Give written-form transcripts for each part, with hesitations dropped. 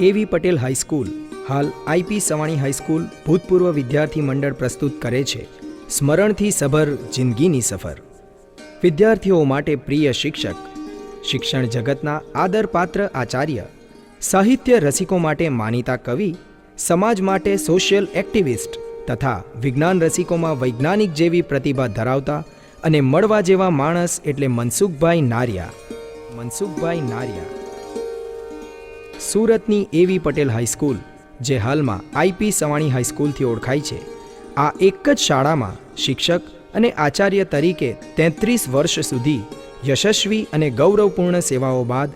એવી પટેલ હાઈસ્કૂલ, હાલ IP Savani high school ભૂતપૂર્વ વિદ્યાર્થી મંડળ પ્રસ્તુત કરે છે સ્મરણથી સભર જિંદગીની સફર. વિદ્યાર્થીઓ માટે પ્રિય શિક્ષક, શિક્ષણ જગતના આદરપાત્ર આચાર્ય, સાહિત્ય રસિકો માટે માનીતા કવિ, સમાજ માટે સોશિયલ એક્ટિવિસ્ટ તથા વિજ્ઞાન રસિકોમાં વૈજ્ઞાનિક જેવી પ્રતિભા ધરાવતા અને મળવા જેવા માણસ એટલે મનસુખભાઈ નારિયા. મનસુખભાઈ નારિયા સુરતની એવી પટેલ હાઈસ્કૂલ, જે હાલમાં આઈપી સવાણી હાઈસ્કૂલથી ઓળખાય છે, આ એક જ શાળામાં શિક્ષક અને આચાર્ય તરીકે 33 વર્ષ સુધી યશસ્વી અને ગૌરવપૂર્ણ સેવાઓ બાદ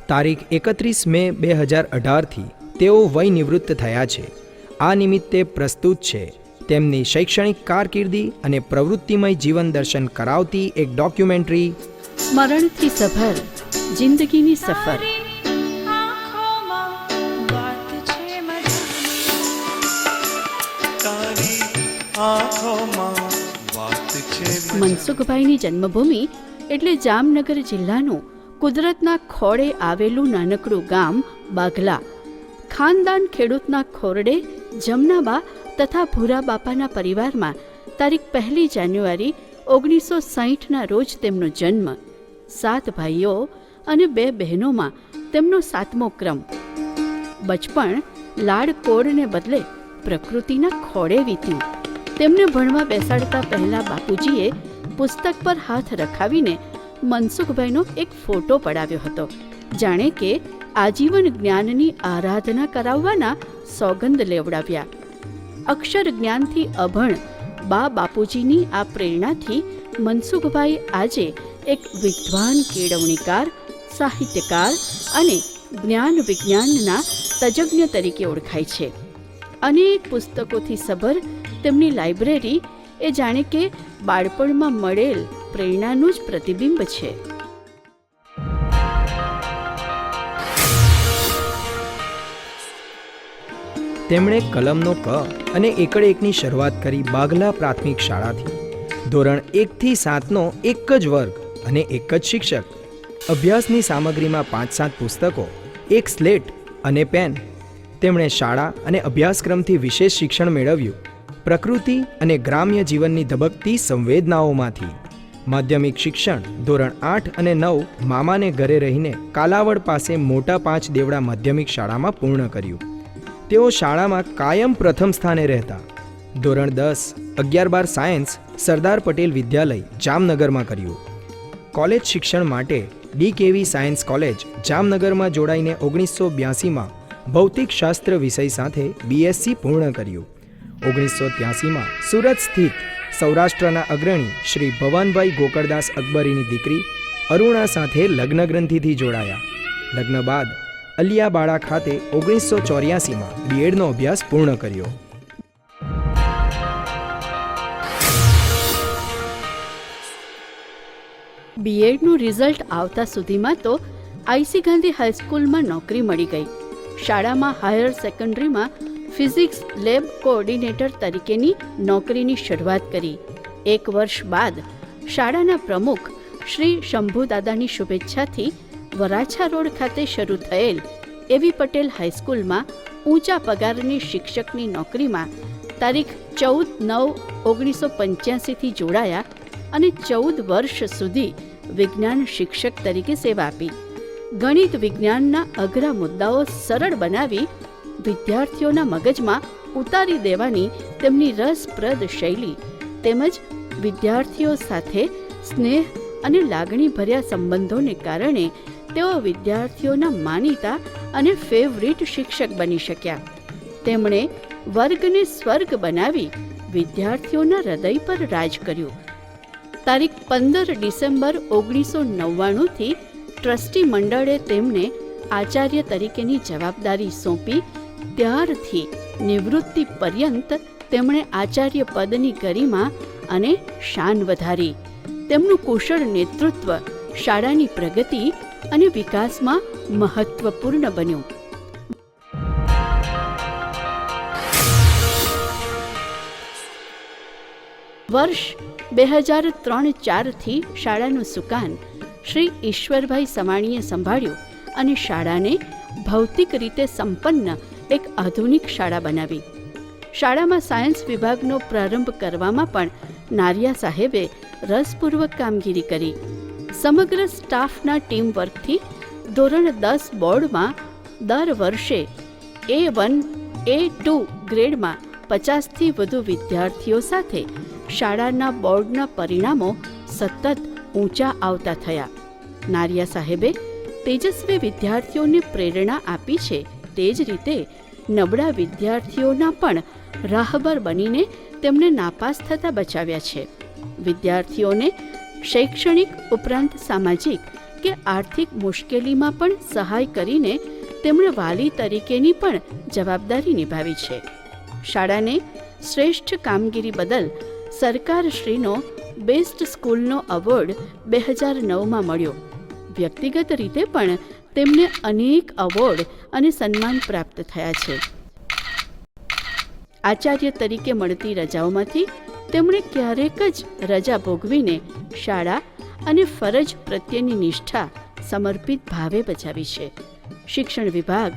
તારીખ 31 મે 2018થી તેઓ વય નિવૃત્ત થયા છે. આ નિમિત્તે પ્રસ્તુત છે તેમની શૈક્ષણિક કારકિર્દી અને પ્રવૃત્તિમય જીવન દર્શન કરાવતી એક ડોક્યુમેન્ટરી સ્મરણથી સભર જિંદગીની સફર. મનસુખભાઈની જન્મભૂમિ એટલે જામનગર જિલ્લાનું કુદરતના ખોળે આવેલું નાનકડું ગામ બાઘલા. ખાનદાન ખેડૂતના ખોરડે જમનાબા તથા ભૂરા બાપાના પરિવારમાં તારીખ 1 જાન્યુઆરી 1960ના રોજ તેમનો જન્મ. 7 ભાઈઓ અને 2 બહેનોમાં તેમનો 7મો ક્રમ. બચપણ લાડકોડને બદલે પ્રકૃતિના ખોળે વીત્યું. તેમને ભણવા બેસાડતા પહેલા બાપુજીએ પુસ્તક પર હાથ રખાવીને મનસુખભાઈનો એક ફોટો પડાવ્યો હતો, જાણે કે આજીવન જ્ઞાનની આરાધના કરાવવાના સોગંદ લેવડાવ્યા. અક્ષર જ્ઞાનથી અભણ બાપુજીની આ પ્રેરણાથી મનસુખભાઈ આજે એક વિદ્વાન કેળવણીકાર, સાહિત્યકાર અને જ્ઞાન વિજ્ઞાનના તજજ્ઞ તરીકે ઓળખાય છે. અનેક પુસ્તકોથી સભર તેમની લાઇબ્રેરી એ જાણે કે બાળપણમાં મળેલ પ્રેરણાનું જ પ્રતિબિંબ છે. તેમણે કલમનો ક અને એકડ એકની શરૂઆત કરી બાઘલા પ્રાથમિક શાળાથી. ધોરણ 1થી 7નો એક જ વર્ગ અને એક જ શિક્ષક. અભ્યાસની સામગ્રીમાં 5-7 પુસ્તકો, એક સ્લેટ અને પેન. તેમણે શાળા અને અભ્યાસક્રમથી વિશેષ શિક્ષણ મેળવ્યું પ્રકૃતિ અને ગ્રામ્ય જીવનની ધબકતી સંવેદનાઓમાંથી. માધ્યમિક શિક્ષણ ધોરણ 8 અને 9 મામાને ઘરે રહીને કાલાવડ પાસે મોટા 5 દેવડા માધ્યમિક શાળામાં પૂર્ણ કર્યું. તેઓ શાળામાં કાયમ પ્રથમ સ્થાને રહેતા. ધોરણ 10, 11-12 સાયન્સ સરદાર પટેલ વિદ્યાલય જામનગરમાં કર્યું. કોલેજ શિક્ષણ માટે ડીકેવી સાયન્સ કોલેજ જામનગરમાં જોડાઈને 1982માં ભૌતિકશાસ્ત્ર વિષય સાથે બીએસસી પૂર્ણ કર્યું. 1983માં સુરત સ્થિત સૌરાષ્ટ્રના અગ્રણી શ્રી ભવાનભાઈ ગોકળદાસ અકબરીની દીકરી અરુણા સાથે લગ્ન ગ્રંથિથી જોડાયા. લગ્ન બાદ અલિયાબાડા ખાતે 1984માં બીએડનો અભ્યાસ પૂર્ણ કર્યો. બીએડનું રિઝલ્ટ આવતા સુધીમાં તો આઈસી ગાંધી હાઈસ્કૂલમાં નોકરી મળી ગઈ. શાળામાં હાયર સેકન્ડરીમાં ફિઝિક્સ લેબ કોઓર્ડિનેટર તરીકેની નોકરીની શરૂઆત કરી. 1 વર્ષ બાદ શાળાના પ્રમુખ શ્રી શંભુદાદાની શુભેચ્છાથી વરાછા રોડ ખાતે શરૂ થયેલ એવી પટેલ હાઈસ્કૂલમાં ઊંચા પગારની શિક્ષકની નોકરીમાં તારીખ 14/9/1985થી જોડાયા અને 14 વર્ષ સુધી વિજ્ઞાન શિક્ષક તરીકે સેવા આપી. ગણિત વિજ્ઞાનના અઘરા મુદ્દાઓ સરળ બનાવી વિદ્યાર્થીઓના મગજમાં ઉતારી દેવાની તેમની રસપ્રદ શૈલી તેમજ વિદ્યાર્થીઓ સાથે સ્નેહ અને લાગણીભર્યા સંબંધોને કારણે તેઓ વિદ્યાર્થીઓના માનીતા અને ફેવરિટ શિક્ષક બની શક્યા. તેમણે વર્ગને સ્વર્ગ બનાવી વિદ્યાર્થીઓના હૃદય પર રાજ કર્યું. તારીખ 15 ડિસેમ્બર 1999થી ટ્રસ્ટી મંડળે તેમને આચાર્ય તરીકેની જવાબદારી સોંપી. ત્યારથી નિવૃત્તિ પર્યંત તેમણે આચાર્ય પદની ગરિમા અને શાન વધારી. તેમનું કુશળ નેતૃત્વ શાળાની પ્રગતિ અને વિકાસમાં મહત્વપૂર્ણ બન્યું. વર્ષ 2003-04થી શાળાનું સુકાન શ્રી ઈશ્વરભાઈ સવાણીએ સંભાળ્યું અને શાળાને ભૌતિક રીતે સંપન્ન એક આધુનિક શાળા બનાવી. શાળામાં સાયન્સ વિભાગનો પ્રારંભ કરવામાં પણ નારિયા સાહેબે રસપૂર્વક કામગીરી કરી. સમગ્ર સ્ટાફના ટીમ વર્કથી ધોરણ 10 બોર્ડમાં દર વર્ષે A1, A2 ગ્રેડમાં 50થી વધુ વિદ્યાર્થીઓ સાથે શાળાના બોર્ડના પરિણામો સતત ઊંચા આવતા થયા. નારિયા સાહેબે તેજસ્વી વિદ્યાર્થીઓને પ્રેરણા આપી છે, તે જ રીતે નબળા વિદ્યાર્થીઓના પણ રાહબર બનીને તેમને નાપાસ થતાં બચાવ્યા છે. વિદ્યાર્થીઓને શૈક્ષણિક ઉપરાંત સામાજિક કે આર્થિક મુશ્કેલીમાં પણ સહાય કરીને તેમણે વાલી તરીકેની પણ જવાબદારી નિભાવી છે. શાળાને શ્રેષ્ઠ કામગીરી બદલ સરકારશ્રીનો બેસ્ટ સ્કૂલનો એવોર્ડ 2009માં મળ્યો. વ્યક્તિગત રીતે પણ તેમને અનેક એવોર્ડ અને સન્માન પ્રાપ્ત થયા છે. આચાર્ય તરીકે મળતી રજાઓમાંથી તેમણે ક્યારેક જ રજા ભોગવીને શાળા અને ફરજ પ્રત્યેની નિષ્ઠા સમર્પિત ભાવે બજાવી છે. શિક્ષણ વિભાગ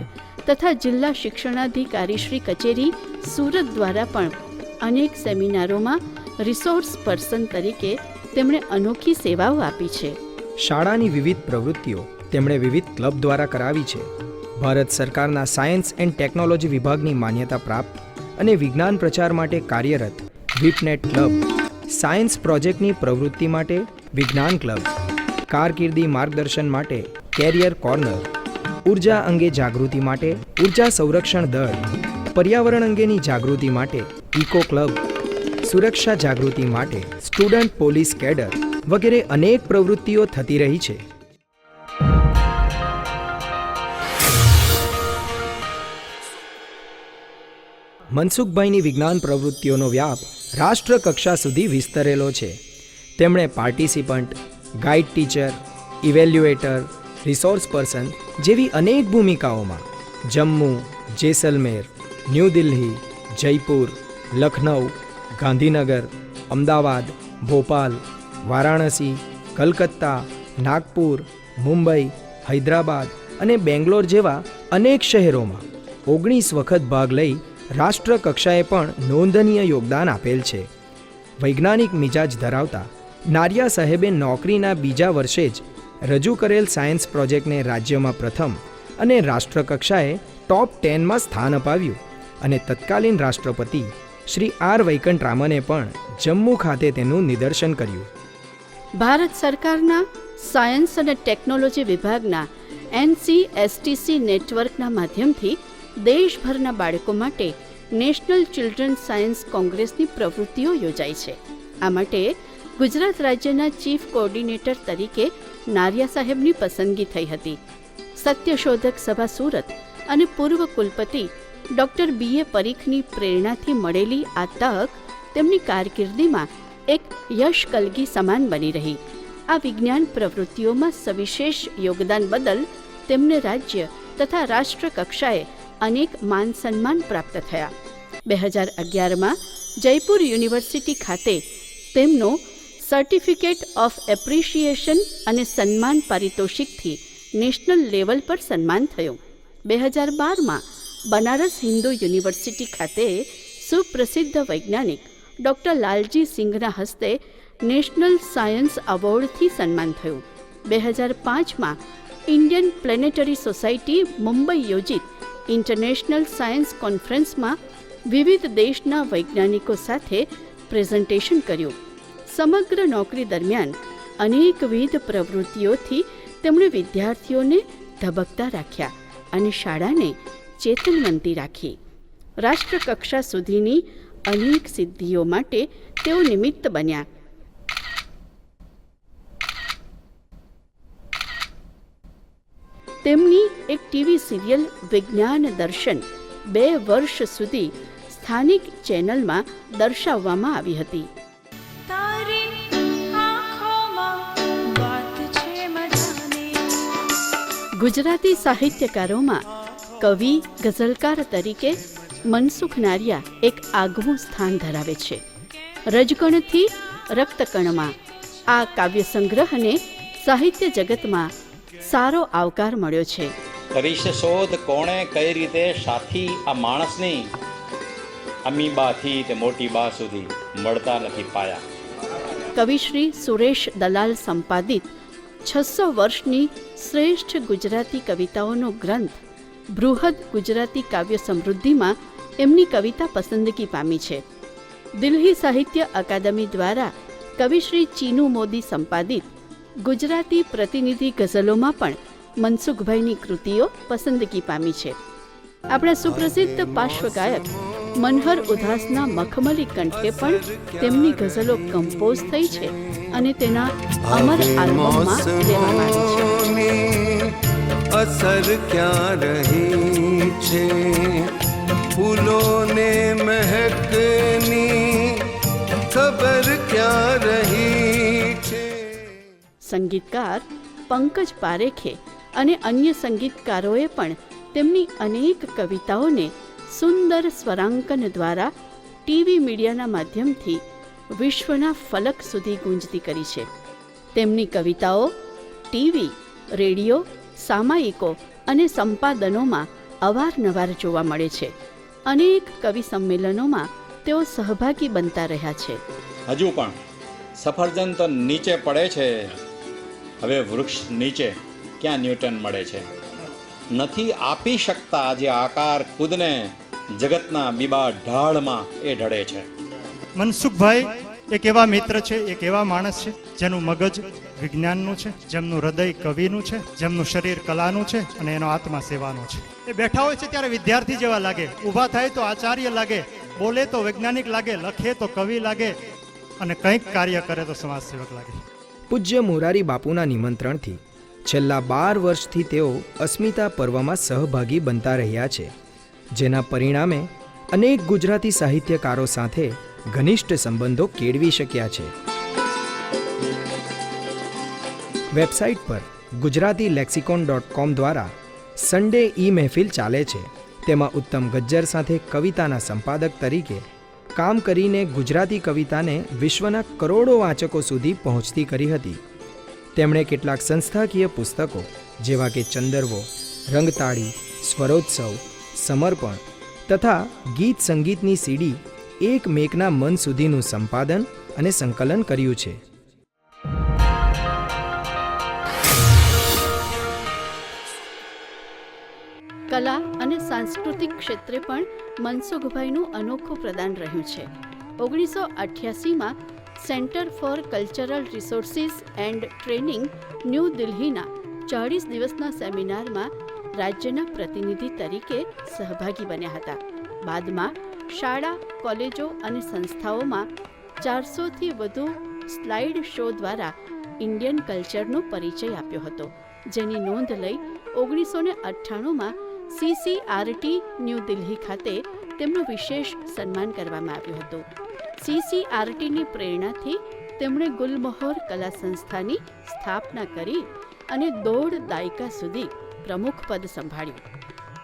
તથા જિલ્લા શિક્ષણાધિકારી શ્રી કચેરી સુરત દ્વારા પણ અનેક સેમિનારોમાં રિસોર્સ પર્સન તરીકે તેમણે અનોખી સેવાઓ આપી છે. શાળાની વિવિધ પ્રવૃત્તિઓ તેમણે વિવિધ ક્લબ દ્વારા કરાવી છે. ભારત સરકારના સાયન્સ એન્ડ ટેકનોલોજી વિભાગની માન્યતા પ્રાપ્ત અને વિજ્ઞાન પ્રચાર માટે કાર્યરત વિપનેટ ક્લબ, સાયન્સ પ્રોજેક્ટની પ્રવૃત્તિ માટે વિજ્ઞાન ક્લબ, કારકિર્દી માર્ગદર્શન માટે કેરિયર કોર્નર, ઉર્જા અંગે જાગૃતિ માટે ઉર્જા સંરક્ષણ દળ, પર્યાવરણ અંગેની જાગૃતિ માટે ઇકો ક્લબ, સુરક્ષા જાગૃતિ માટે સ્ટુડન્ટ પોલીસ કેડર વગેરે અનેક પ્રવૃત્તિઓ થતી રહી છે. મનસુખભાઈની વિજ્ઞાન પ્રવૃત્તિઓનો વ્યાપ રાષ્ટ્ર કક્ષા સુધી વિસ્તરેલો છે. તેમણે participant, guide teacher, evaluator, resource person જેવી અનેક ભૂમિકાઓમાં જમ્મુ, જેસલમેર, ન્યૂ દિલ્હી, જયપુર, લખનઉ, ગાંધીનગર, અમદાવાદ, ભોપાલ, વારાણસી, કલકત્તા, નાગપુર, મુંબઈ, હૈદરાબાદ અને બેંગ્લોર જેવા અનેક શહેરોમાં 19 વખત ભાગ લઈ રાષ્ટ્ર કક્ષાએ પણ નોંધનીય યોગદાન આપેલ છે. વૈજ્ઞાનિક મિજાજ ધરાવતા નારિયા સાહેબે નોકરીના બીજા વર્ષે જ રજૂ કરેલ સાયન્સ પ્રોજેક્ટને રાજ્યમાં પ્રથમ અને રાષ્ટ્ર કક્ષાએ ટોપ 10માં સ્થાન અપાવ્યું અને તત્કાલીન રાષ્ટ્રપતિ શ્રી આર વૈકંઠરામને પણ જમ્મુ ખાતે તેનું નિદર્શન કર્યું. ભારત સરકારના સાયન્સ અને ટેકનોલોજી વિભાગના NCSTC નેટવર્કના માધ્યમથી દેશભરના બાળકો માટે નેશનલ ચિલ્ડ્રન સાયન્સ કોંગ્રેસની પ્રવૃત્તિઓ યોજાય છે. આ માટે ગુજરાત રાજ્યના ચીફ કોઓર્ડિનેટર તરીકે નારિયા સાહેબની પસંદગી થઈ હતી. સત્યશોધક સભા સુરત અને પૂર્વ કુલપતિ ડૉક્ટર BA પરીખની પ્રેરણાથી મળેલી આ તક તેમની કારકિર્દીમાં એક યશકલગી સમાન બની રહી. આ વિજ્ઞાન પ્રવૃત્તિઓમાં સવિશેષ યોગદાન બદલ તેમને રાજ્ય તથા રાષ્ટ્ર કક્ષાએ અનેક માન સન્માન પ્રાપ્ત થયા. 2011માં જયપુર યુનિવર્સિટી ખાતે તેમનો સર્ટિફિકેટ ઓફ એપ્રિશિએશન અને સન્માન પારિતોષિકથી નેશનલ લેવલ પર સન્માન થયું. 2012માં બનારસ હિન્દુ યુનિવર્સિટી ખાતે સુપ્રસિદ્ધ વૈજ્ઞાનિક ડૉક્ટર લાલજી સિંઘના હસ્તે નેશનલ સાયન્સ એવોર્ડથી સન્માન થયું. 2005માં ઇન્ડિયન પ્લેનેટરી સોસાયટી મુંબઈ યોજિત ઇન્ટરનેશનલ સાયન્સ કોન્ફરન્સમાં વિવિધ દેશના વૈજ્ઞાનિકો સાથે પ્રેઝન્ટેશન કર્યું. સમગ્ર નોકરી દરમિયાન અનેકવિધ પ્રવૃત્તિઓથી તેમણે વિદ્યાર્થીઓને ધબકતા રાખ્યા અને શાળાને ચેતનવંતી રાખી. રાષ્ટ્રકક્ષા સુધીની અનેક સિદ્ધિઓ માટે તેઓ નિમિત્ત બન્યા. તેમની એક ટીવી સિરિયલ વિજ્ઞાન દર્શન 2 વર્ષ સુધી સ્થાનિક ચેનલમાં દર્શાવવામાં આવી હતી. ગુજરાતી સાહિત્યકારોમાં કવિ ગઝલકાર તરીકે મનસુખ નારિયા એક આગવું સ્થાન ધરાવે છે. રજકણથી રક્તકણમાં આ કાવ્ય સંગ્રહને સાહિત્ય જગતમાં સારો આવકાર મળ્યો છે. કરીશ શોધ કોણે કઈ રીતે સાથી આ માણસની, અમીબાથી તે મોટી બા સુધી મળતા નથી પાયા. કવિશ્રી સુરેશ દલાલ સંપાદિત 600 વર્ષની શ્રેષ્ઠ ગુજરાતી કવિતાઓનો ગ્રંથ બૃહદ ગુજરાતી કાવ્ય સમૃદ્ધિમાં એમની કવિતા પસંદગી પામી છે. દિલ્હી સાહિત્ય અકાદમી દ્વારા કવિશ્રી ચીનુ મોદી સંપાદિત ગુજરાતી પ્રતિનિધિ ગઝલોમાં પણ મનસુખભાઈની કૃતિઓ પસંદગી પામી છે. આપણા સુપ્રસિદ્ધ પાર્શ્વગાયક મનહર ઉધાસના મખમલી કંઠે પણ તેમની ગઝલો કમ્પોઝ થઈ છે અને તેના અમર આલ્બમમાં લેવામાં આવી છે. અસર ક્યાં રહી છે ફૂલોને મહેકની ખબર ક્યાં રહી છે. સંગીતકાર પંકજ પારેખે અને અન્ય સંગીતકારોએ પણ તેમની અનેક કવિતાઓને સુંદર સ્વરાંકન દ્વારા ટીવી મીડિયાના માધ્યમથી વિશ્વના ફલક સુધી ગુંજતી કરી છે. તેમની કવિતાઓ ટીવી, રેડિયો, સામાયિકો અને સંપાદનોમાં અવારનવાર જોવા મળે છે. અનેક કવિ સંમેલનોમાં તેઓ સહભાગી બનતા રહ્યા છે. હજુ પણ સફરજન તો નીચે પડે છે, હવે વૃક્ષ નીચે ક્યાં ન્યૂટન મળે છે. નથી આપી શકતા જે આકાર ખુદને, જગતના બીબા ઢાળમાં એ ઢળે છે. મનસુખભાઈ એક એવા મિત્ર છે, એક એવા માણસ છે જેનું મગજ વિજ્ઞાનનું છે, જેમનું હૃદય કવિનું છે, જેમનું શરીર કલાનું છે અને એનો આત્મા સેવાનો છે. એ બેઠા હોય છે ત્યારે વિદ્યાર્થી જેવા લાગે, ઊભા થાય તો આચાર્ય લાગે, બોલે તો વૈજ્ઞાનિક લાગે, લખે તો કવિ લાગે અને કંઈક કાર્ય કરે તો સમાજ સેવક લાગે. પૂજ્ય મોરારી બાપુના નિમંત્રણથી છેલ્લા 12 વર્ષથી તેઓ અસ્મિતા પર્વમાં સહભાગી બનતા રહ્યા છે, જેના પરિણામે અનેક ગુજરાતી સાહિત્યકારો સાથે ઘનિષ્ઠ સંબંધો કેળવી શક્યા છે. વેબસાઇટ પર gujaratiLexicon.com દ્વારા સન્ડે ઈ મહેફિલ ચાલે છે. તેમાં ઉત્તમ ગજ્જર સાથે કવિતાના સંપાદક તરીકે કામ કરીને ગુજરાતી કવિતાને વિશ્વના કરોડો વાચકો સુધી પહોંચતી કરી હતી. તેમણે કેટલાક સંસ્થાકીય પુસ્તકો જેવા કે ચંદરવો, રંગતાળી, સ્વરોત્સવ, સમર્પણ તથા ગીત સંગીતની સીડી એક મેકના મન સુધીનું સંપાદન અને સંકલન કર્યું છે. કલા અને સાંસ્કૃતિક ક્ષેત્રે પણ મનસુખભાઈનું અનોખું પ્રદાન રહ્યું છે. 1988માં centre for cultural resources and training New દિલ્હીના 40 દિવસના સેમિનારમાં રાજ્યના પ્રતિનિધિ તરીકે સહભાગી બન્યા હતા. બાદમાં શાળા, કોલેજો અને સંસ્થાઓમાં 400થી વધુ સ્લાઇડ શો દ્વારા ઇન્ડિયન કલ્ચરનો પરિચય આપ્યો હતો, જેની નોંધ લઈ 1998માં CCRT ન્યૂ દિલ્હી ખાતે તેમનું વિશેષ સન્માન કરવામાં આવ્યું હતું. CCRTની પ્રેરણાથી તેમણે ગુલમહોર કલા સંસ્થાની સ્થાપના કરી અને 1.5 દાયકા સુધી પ્રમુખ પદ સંભાળ્યું.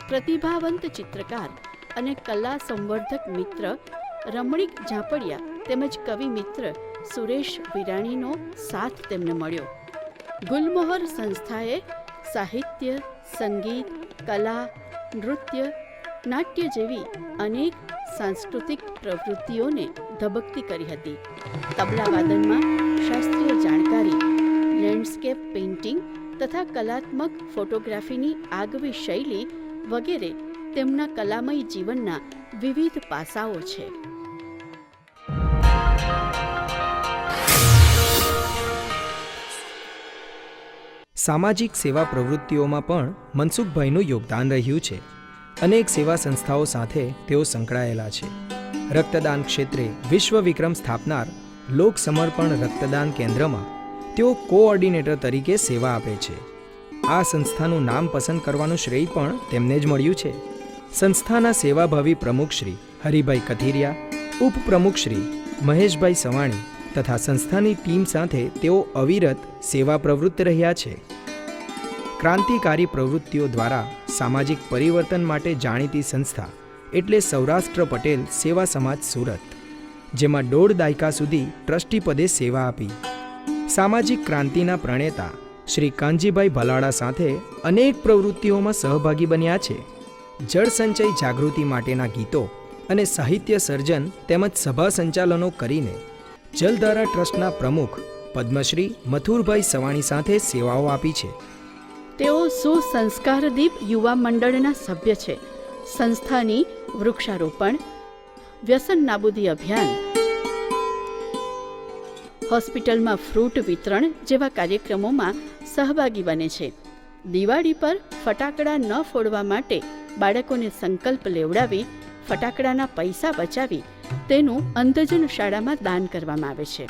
પ્રતિભાવંત ચિત્રકાર અને કલા સંવર્ધક મિત્ર રમણીક ઝાપડિયા તેમજ કવિ મિત્ર સુરેશ વિરાણીનો સાથ તેમને મળ્યો. ગુલમહોર સંસ્થાએ સાહિત્ય, સંગીત, કલા, નૃત્ય, નાટ્ય જેવી અનેક સાંસ્કૃતિક પ્રવૃત્તિઓને ધબકતી કરી હતી. તબલા વાદનમાં શાસ્ત્રીય જાણકારી, લેન્ડસ્કેપ પેઇન્ટિંગ તથા કલાત્મક ફોટોગ્રાફીની આગવી શૈલી વગેરે તેમના કલામય જીવનના વિવિધ પાસાઓ છે. સામાજિક સેવા પ્રવૃત્તિઓમાં પણ મનસુખભાઈનું યોગદાન રહ્યું છે. અનેક સેવા સંસ્થાઓ સાથે તેઓ સંકળાયેલા છે. રક્તદાન ક્ષેત્રે વિશ્વ વિક્રમ સ્થાપનાર લોક સમર્પણ રક્તદાન કેન્દ્રમાં તેઓ કોઓર્ડિનેટર તરીકે સેવા આપે છે. આ સંસ્થાનું નામ પસંદ કરવાનું શ્રેય પણ તેમને જ મળ્યું છે. સંસ્થાના સેવાભાવી પ્રમુખ શ્રી હરિભાઈ કથિરિયા, ઉપપ્રમુખ શ્રી મહેશભાઈ સવાણી તથા સંસ્થાની ટીમ સાથે તેઓ અવિરત સેવા પ્રવૃત્ત રહ્યા છે. ક્રાંતિકારી પ્રવૃત્તિઓ દ્વારા સામાજિક પરિવર્તન માટે જાણીતી સંસ્થા એટલે સૌરાષ્ટ્ર પટેલ સેવા સમાજ સુરત, જેમાં 1.5 દાયકા સુધી ટ્રસ્ટી પદે સેવા આપી. સામાજિક ક્રાંતિના પ્રણેતા શ્રી કાનજીભાઈ ભલાડા સાથે અનેક પ્રવૃત્તિઓમાં સહભાગી બન્યા છે. જળ સંચય જાગૃતિ માટેના ગીતો અને સાહિત્ય સર્જન તેમજ સભા સંચાલનો કરીને જલધારા ટ્રસ્ટના પ્રમુખ પદ્મશ્રી મથુરભાઈ સવાણી સાથે સેવાઓ આપી છે. તેઓ સુસંસ્કારદીપ યુવા મંડળના સભ્ય છે. સંસ્થાની વૃક્ષારોપણ, વ્યસન નાબૂદી અભિયાન, હોસ્પિટલમાં ફ્રૂટ વિતરણ જેવા કાર્યક્રમોમાં સહભાગી બને છે. દિવાળી પર ફટાકડા ન ફોડવા માટે બાળકોને સંકલ્પ લેવડાવી ફટાકડાના પૈસા બચાવી તેનું અંધજન શાળામાં દાન કરવામાં આવે છે.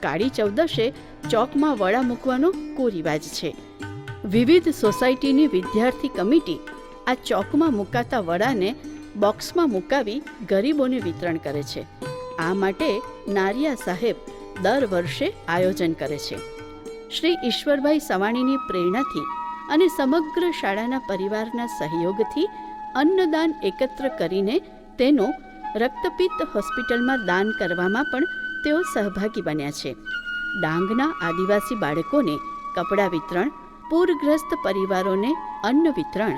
કાળી ચૌદશે ચોકમાં વડા મૂકવાનો કુરિવાજ છે. વિવિધ સોસાયટીની વિદ્યાર્થી કમિટી આ ચોકમાં મુકાતા વડાને બોક્સમાં મુકાવી ગરીબોને વિતરણ કરે છે. આ માટે નારિયા સાહેબ દર વર્ષે આયોજન કરે છે. શ્રી ઈશ્વરભાઈ સવાણીની પ્રેરણાથી અને સમગ્ર શાળાના પરિવારના સહયોગથી અન્નદાન એકત્ર કરીને તેનું રક્તપિત્ત હોસ્પિટલમાં દાન કરવામાં પણ તેઓ સહભાગી બન્યા છે. ડાંગના આદિવાસી બાળકોને કપડાં વિતરણ, પૂરગ્રસ્ત પરિવારોને અન્ન વિતરણ,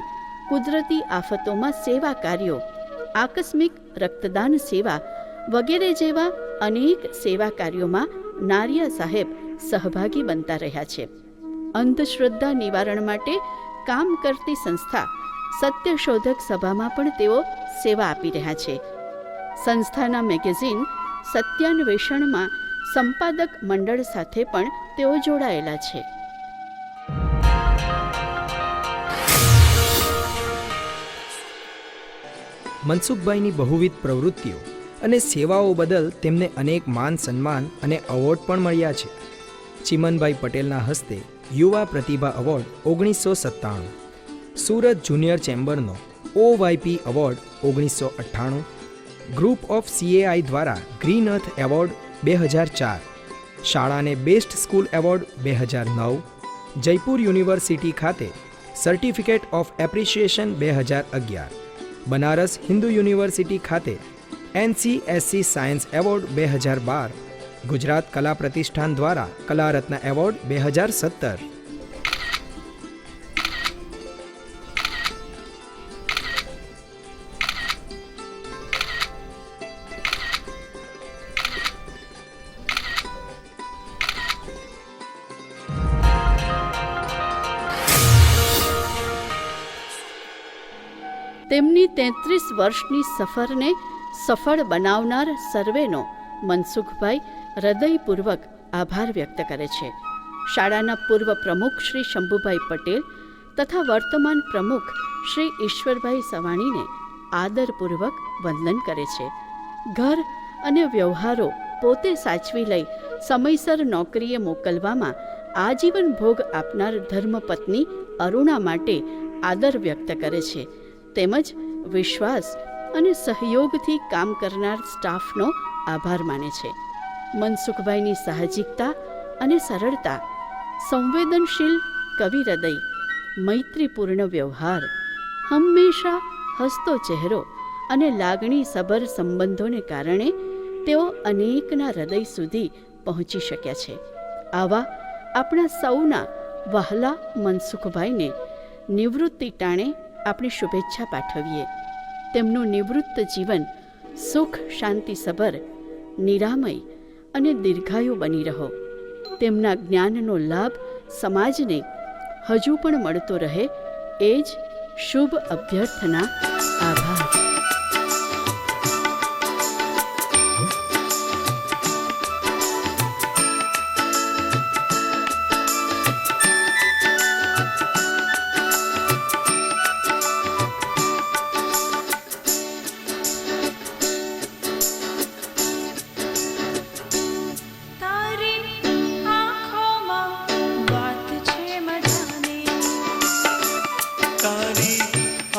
કુદરતી આફતોમાં સેવા કાર્યો, આકસ્મિક રક્તદાન સેવા વગેરે જેવા અનેક સેવા કાર્યોમાં નારિયા સાહેબ સહભાગી બનતા રહ્યા છે. અંધશ્રદ્ધા નિવારણ માટે કામ કરતી સંસ્થા સત્યશોધક સભામાં પણ તેઓ સેવા આપી રહ્યા છે. સંસ્થાના મેગેઝિન સત્યાન્વેષણમાં સંપાદક મંડળ સાથે પણ તેઓ જોડાયેલા છે. મનસુખભાઈની બહુવિધ પ્રવૃત્તિઓ અને સેવાઓ બદલ તેમને અનેક માન સન્માન અને એવોર્ડ પણ મળ્યા છે. ચિમનભાઈ પટેલના હસ્તે યુવા પ્રતિભા એવોર્ડ 1997, સુરત જુનિયર ચેમ્બરનો OYP award 1998, group of CAI દ્વારા ગ્રીન અર્થ એવોર્ડ 2004, શાળાને best school award 2009, Jaipur university ખાતે certificate of appreciation 2011, Banaras Hindu university ખાતે NCSC સાયન્સ એવોર્ડ 2012, ગુજરાત કલા પ્રતિષ્ઠાન દ્વારા કલારત્ન એવોર્ડ 2017. તેમની 33 વર્ષની સફરને સફળ બનાવનાર સર્વેનો મનસુખભાઈ હૃદયપૂર્વક આભાર વ્યક્ત કરે છે. શાળાના પૂર્વ પ્રમુખ શ્રી શંભુભાઈ પટેલ તથા વર્તમાન પ્રમુખ શ્રી ઈશ્વરભાઈ સવાણીને આદરપૂર્વક વંદન કરે છે. ઘર અને વ્યવહારો પોતે સાચવી લઈ સમયસર નોકરીએ મોકલવામાં આજીવન ભોગ આપનાર ધર્મપત્ની અરુણા માટે આદર વ્યક્ત કરે છે. તેમજ વિશ્વાસ અને સહયોગથી કામ કરનાર સ્ટાફનો આભાર માને છે. મનસુખભાઈની સાહજિકતા અને સરળતા, સંવેદનશીલ કવિ હૃદય, મૈત્રીપૂર્ણ વ્યવહાર, હંમેશા હસતો ચહેરો અને લાગણીસભર સંબંધોને કારણે તેઓ અનેકના હૃદય સુધી પહોંચી શક્યા છે. આવા આપણા સૌના વહાલા મનસુખભાઈને નિવૃત્તિ ટાણે આપણે શુભેચ્છા પાઠવીએ. તેમનું નિવૃત્ત જીવન સુખ શાંતિસભર, નિરામય અને દીર્ઘાયુ બની રહો. તેમના જ્ઞાનનો લાભ સમાજને હજુ પણ મળતો રહે એ જ શુભ અભ્યર્થના. આભાર.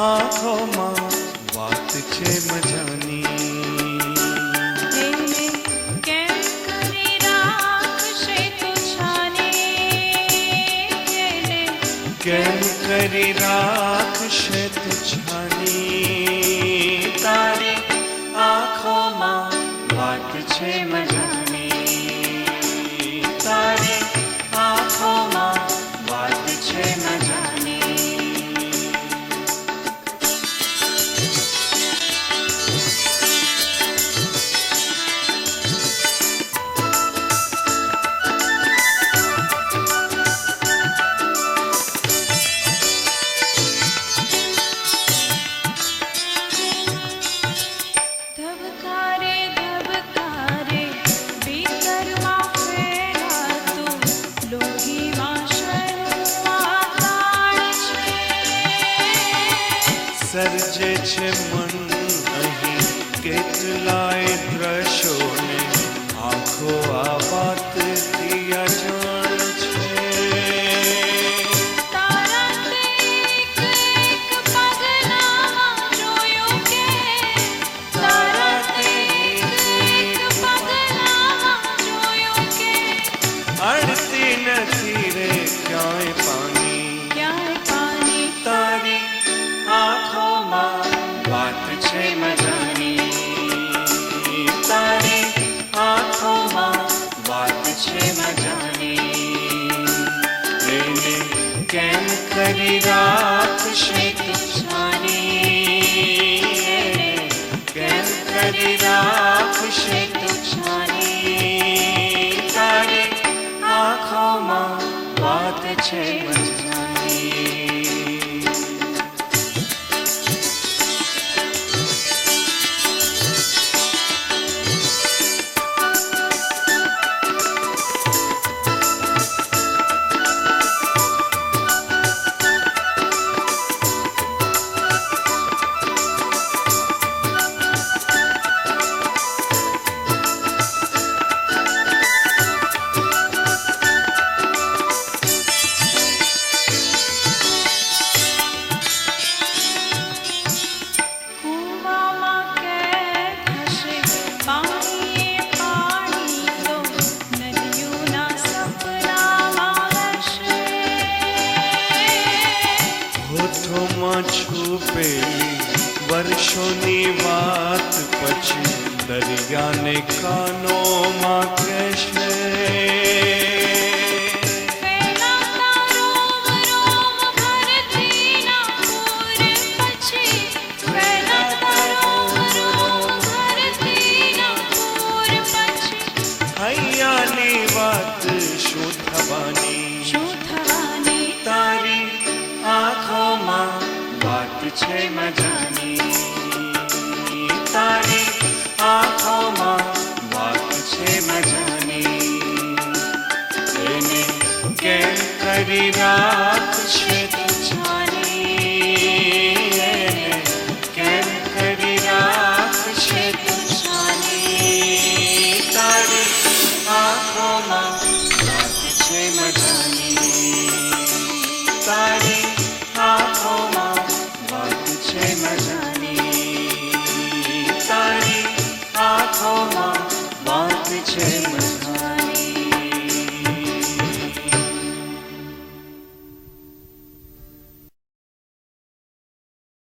આંખોમાં વાત છે મજાની, તેને કેમ કરી રાખશે તું છાની, તેને કેમ કરી રાખશે તું છાની. તારી આંખોમાં વાત છે મજાની, તારી આંખોમાં વાત છે મન અહીં કેટલાય દ્રશ્યોને આંખો આ વાતથી અજાણ છે. તારા એક એક પગલામાં જોયું કે તારા એક એક પગલામાં જોયું કે અડતી નથી રે ક્યાંય પાણી. ક્યાંય પાણી તારી આંખોમાં વાત છે મજાની. તારી આંખોમાં વાત છે મજાની. એને કેમ કરી રાખશે તું છાની. એને કેમ કરી રાખશે તું છાની. તારી આંખોમાં વાત છે મજાની. કૂવામાં કેમ હશે પાણીએ પાણી તો નદીઓના સપનામાં હશે. હોઠોમાં છુપેલી વર્ષોની વાત પછી દરિયાને કાનોમાં કહેશે. ફેલાતા રોમ રોમ ભરતીના પૂર પછી ફેલાતા રોમ રોમ ભરતીના પૂર પછી હૈયાની વાત શું થવાની. શું થવાની તારી આંખોમાં વાત છે મજાની. તારી આંખોમાં વાત છે મજાની. એને કેમ કરી રાખશે તું છાની. એને કેમ કરી રાખશે તું છાની. તારી આંખોમાં વાત છે મજાની. તારી આંખોમાં વાત છે મજાની. તારી આંખોમાં વાત છે મજાની.